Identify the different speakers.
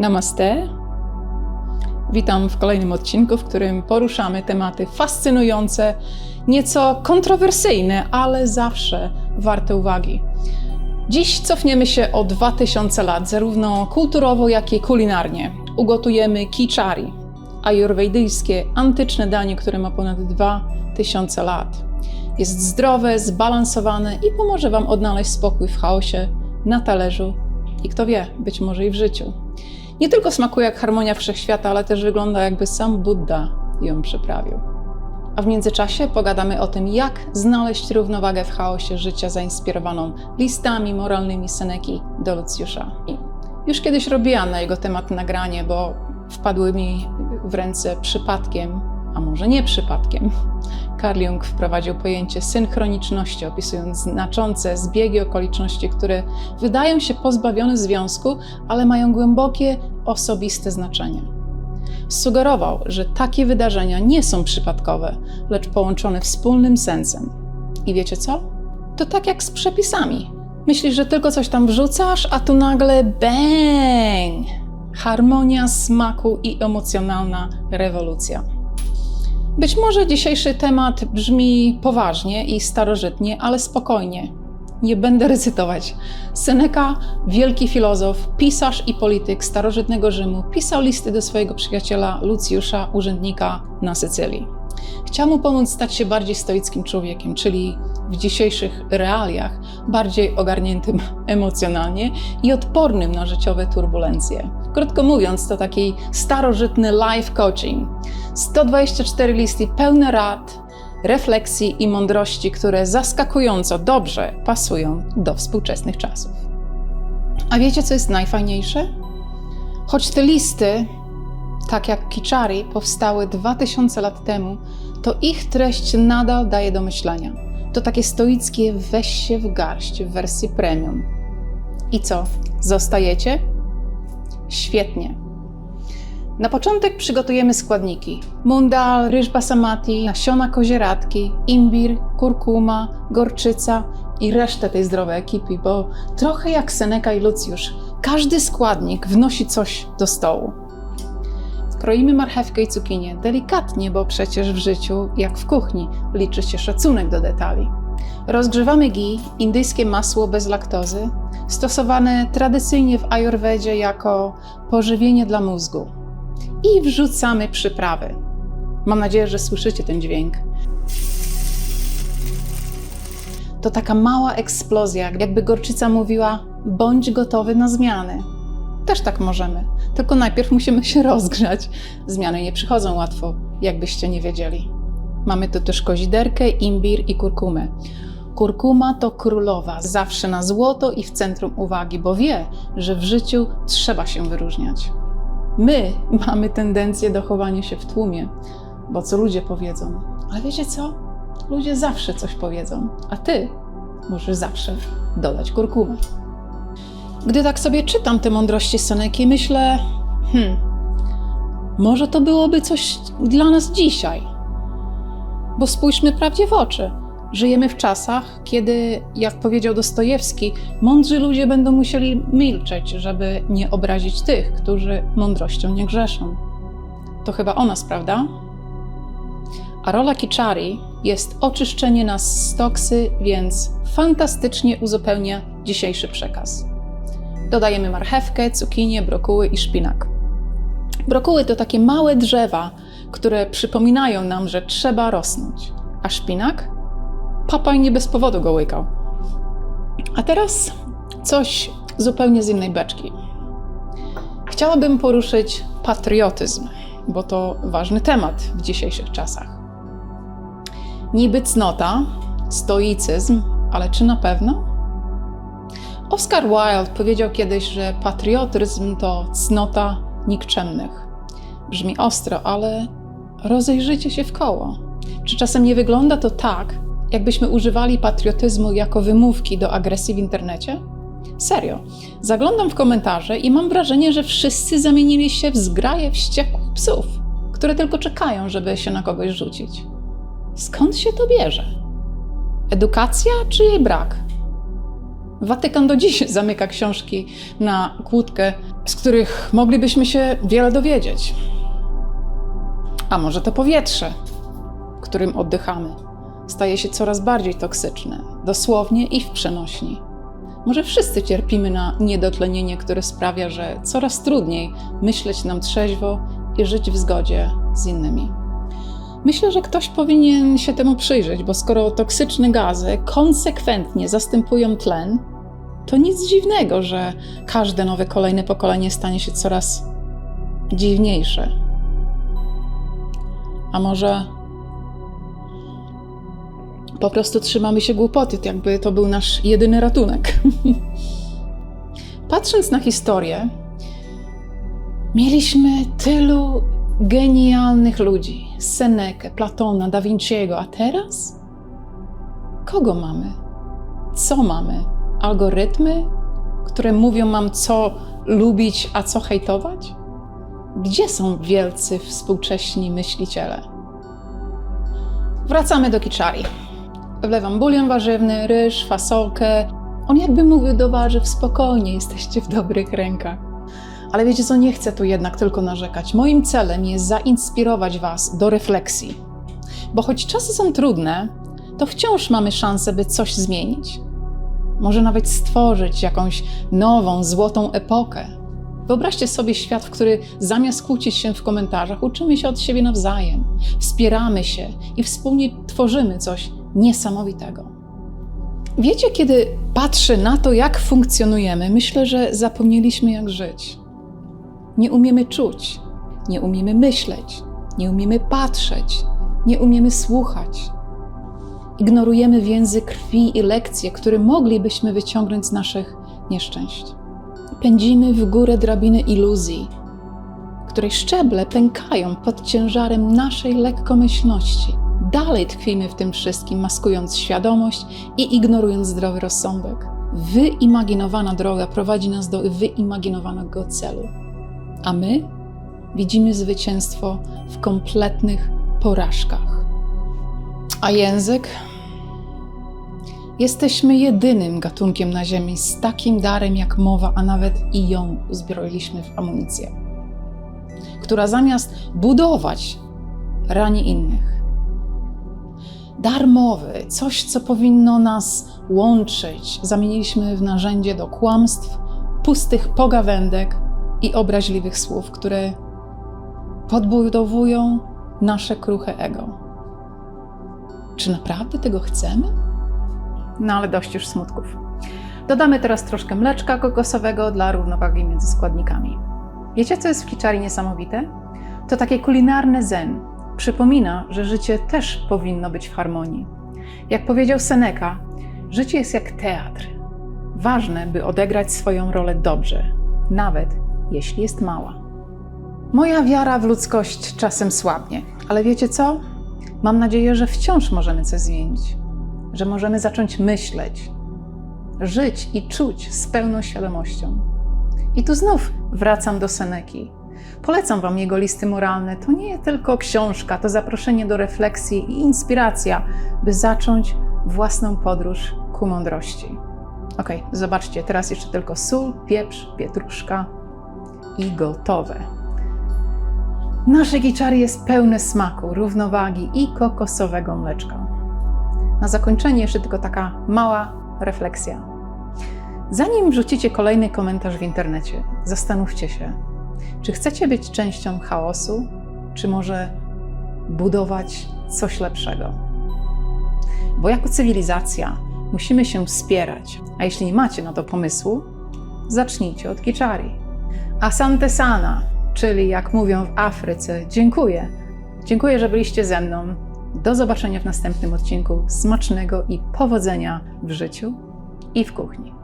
Speaker 1: Namaste. Witam w kolejnym odcinku, w którym poruszamy tematy fascynujące, nieco kontrowersyjne, ale zawsze warte uwagi. Dziś cofniemy się o 2000 lat, zarówno kulturowo, jak i kulinarnie. Ugotujemy khichdi, ajurwedyjskie, antyczne danie, które ma ponad 2000 lat. Jest zdrowe, zbalansowane i pomoże Wam odnaleźć spokój w chaosie, na talerzu i kto wie, być może i w życiu. Nie tylko smakuje jak harmonia wszechświata, ale też wygląda, jakby sam Buddha ją przyprawił. A w międzyczasie pogadamy o tym, jak znaleźć równowagę w chaosie życia zainspirowaną listami moralnymi Seneki do Lucjusza. Już kiedyś robiłam na jego temat nagranie, bo wpadły mi w ręce przypadkiem, a może nie przypadkiem. Carl Jung wprowadził pojęcie synchroniczności, opisując znaczące zbiegi okoliczności, które wydają się pozbawione związku, ale mają głębokie, osobiste znaczenie. Sugerował, że takie wydarzenia nie są przypadkowe, lecz połączone wspólnym sensem. I wiecie co? To tak jak z przepisami. Myślisz, że tylko coś tam wrzucasz, a tu nagle bang! Harmonia smaku i emocjonalna rewolucja. Być może dzisiejszy temat brzmi poważnie i starożytnie, ale spokojnie. Nie będę recytować. Seneca, wielki filozof, pisarz i polityk starożytnego Rzymu, pisał listy do swojego przyjaciela Lucjusza, urzędnika na Sycylii. Chciał mu pomóc stać się bardziej stoickim człowiekiem, czyli w dzisiejszych realiach bardziej ogarniętym emocjonalnie i odpornym na życiowe turbulencje. Krótko mówiąc, to taki starożytny life coaching. 124 listy pełne rad, refleksji i mądrości, które zaskakująco dobrze pasują do współczesnych czasów. A wiecie, co jest najfajniejsze? Choć te listy, tak jak khichdi, powstały 2000 lat temu, to ich treść nadal daje do myślenia. To takie stoickie weź się w garść w wersji premium. I co? Zostajecie? Świetnie. Na początek przygotujemy składniki. Mundal, ryż basamati, nasiona kozieradki, imbir, kurkuma, gorczyca i resztę tej zdrowej ekipy, bo trochę jak Seneca i Lucjusz, każdy składnik wnosi coś do stołu. Kroimy marchewkę i cukinię delikatnie, bo przecież w życiu, jak w kuchni, liczy się szacunek do detali. Rozgrzewamy ghee, indyjskie masło bez laktozy, stosowane tradycyjnie w ajurwedzie jako pożywienie dla mózgu. I wrzucamy przyprawy. Mam nadzieję, że słyszycie ten dźwięk. To taka mała eksplozja, jakby gorczyca mówiła: bądź gotowy na zmiany. Też tak możemy, tylko najpierw musimy się rozgrzać. Zmiany nie przychodzą łatwo, jakbyście nie wiedzieli. Mamy tu też koziderkę, imbir i kurkumę. Kurkuma to królowa, zawsze na złoto i w centrum uwagi, bo wie, że w życiu trzeba się wyróżniać. My mamy tendencję do chowania się w tłumie, bo co ludzie powiedzą. Ale wiecie co? Ludzie zawsze coś powiedzą, a ty możesz zawsze dodać kurkumę. Gdy tak sobie czytam te mądrości Seneki, myślę, może to byłoby coś dla nas dzisiaj. Bo spójrzmy prawdzie w oczy. Żyjemy w czasach, kiedy, jak powiedział Dostojewski, mądrzy ludzie będą musieli milczeć, żeby nie obrazić tych, którzy mądrością nie grzeszą. To chyba o nas, prawda? A rola khichdi jest oczyszczenie nas z toksy, więc fantastycznie uzupełnia dzisiejszy przekaz. Dodajemy marchewkę, cukinię, brokuły i szpinak. Brokuły to takie małe drzewa, które przypominają nam, że trzeba rosnąć. A szpinak? Papaj nie bez powodu go łykał. A teraz coś zupełnie z innej beczki. Chciałabym poruszyć patriotyzm, bo to ważny temat w dzisiejszych czasach. Niby cnota, stoicyzm, ale czy na pewno? Oscar Wilde powiedział kiedyś, że patriotyzm to cnota nikczemnych. Brzmi ostro, ale rozejrzyjcie się w koło. Czy czasem nie wygląda to tak, jakbyśmy używali patriotyzmu jako wymówki do agresji w internecie? Serio. Zaglądam w komentarze i mam wrażenie, że wszyscy zamienili się w zgraję wściekłych psów, które tylko czekają, żeby się na kogoś rzucić. Skąd się to bierze? Edukacja czy jej brak? Watykan do dziś zamyka książki na kłódkę, z których moglibyśmy się wiele dowiedzieć. A może to powietrze, którym oddychamy, staje się coraz bardziej toksyczne, dosłownie i w przenośni. Może wszyscy cierpimy na niedotlenienie, które sprawia, że coraz trudniej myśleć nam trzeźwo i żyć w zgodzie z innymi. Myślę, że ktoś powinien się temu przyjrzeć, bo skoro toksyczne gazy konsekwentnie zastępują tlen, to nic dziwnego, że każde nowe, kolejne pokolenie stanie się coraz dziwniejsze. A może po prostu trzymamy się głupoty, jakby to był nasz jedyny ratunek. Patrząc na historię, mieliśmy tylu genialnych ludzi. Senekę, Platona, Da Vinciego, a teraz? Kogo mamy? Co mamy? Algorytmy, które mówią nam, co lubić, a co hejtować? Gdzie są wielcy współcześni myśliciele? Wracamy do kiczari. Wlewam bulion warzywny, ryż, fasolkę. On jakby mówił do warzyw: spokojnie, jesteście w dobrych rękach. Ale wiecie co, nie chcę tu jednak tylko narzekać. Moim celem jest zainspirować was do refleksji. Bo choć czasy są trudne, to wciąż mamy szansę, by coś zmienić. Może nawet stworzyć jakąś nową, złotą epokę. Wyobraźcie sobie świat, w który zamiast kłócić się w komentarzach, uczymy się od siebie nawzajem, wspieramy się i wspólnie tworzymy coś niesamowitego. Wiecie, kiedy patrzę na to, jak funkcjonujemy, myślę, że zapomnieliśmy, jak żyć. Nie umiemy czuć, nie umiemy myśleć, nie umiemy patrzeć, nie umiemy słuchać. Ignorujemy więzy krwi i lekcje, które moglibyśmy wyciągnąć z naszych nieszczęść. Pędzimy w górę drabiny iluzji, której szczeble pękają pod ciężarem naszej lekkomyślności. Dalej tkwimy w tym wszystkim, maskując świadomość i ignorując zdrowy rozsądek. Wyimaginowana droga prowadzi nas do wyimaginowanego celu. A my widzimy zwycięstwo w kompletnych porażkach. A język? Jesteśmy jedynym gatunkiem na Ziemi z takim darem jak mowa, a nawet i ją uzbroiliśmy w amunicję, która zamiast budować, rani innych. Dar mowy, coś, co powinno nas łączyć, zamieniliśmy w narzędzie do kłamstw, pustych pogawędek i obraźliwych słów, które podbudowują nasze kruche ego. Czy naprawdę tego chcemy? No ale dość już smutków. Dodamy teraz troszkę mleczka kokosowego dla równowagi między składnikami. Wiecie, co jest w kiczari niesamowite? To takie kulinarne zen. Przypomina, że życie też powinno być w harmonii. Jak powiedział Seneca, życie jest jak teatr. Ważne, by odegrać swoją rolę dobrze, nawet jeśli jest mała. Moja wiara w ludzkość czasem słabnie, ale wiecie co? Mam nadzieję, że wciąż możemy coś zmienić, że możemy zacząć myśleć, żyć i czuć z pełną świadomością. I tu znów wracam do Seneki. Polecam wam jego listy moralne. To nie tylko książka, to zaproszenie do refleksji i inspiracja, by zacząć własną podróż ku mądrości. Okej, zobaczcie, teraz jeszcze tylko sól, pieprz, pietruszka i gotowe. Nasze kiczari jest pełne smaku, równowagi i kokosowego mleczka. Na zakończenie jeszcze tylko taka mała refleksja. Zanim wrzucicie kolejny komentarz w internecie, zastanówcie się, czy chcecie być częścią chaosu, czy może budować coś lepszego. Bo jako cywilizacja musimy się wspierać, a jeśli nie macie na to pomysłu, zacznijcie od kiczari. Asante sana, czyli jak mówią w Afryce, dziękuję. Dziękuję, że byliście ze mną. Do zobaczenia w następnym odcinku. Smacznego i powodzenia w życiu i w kuchni.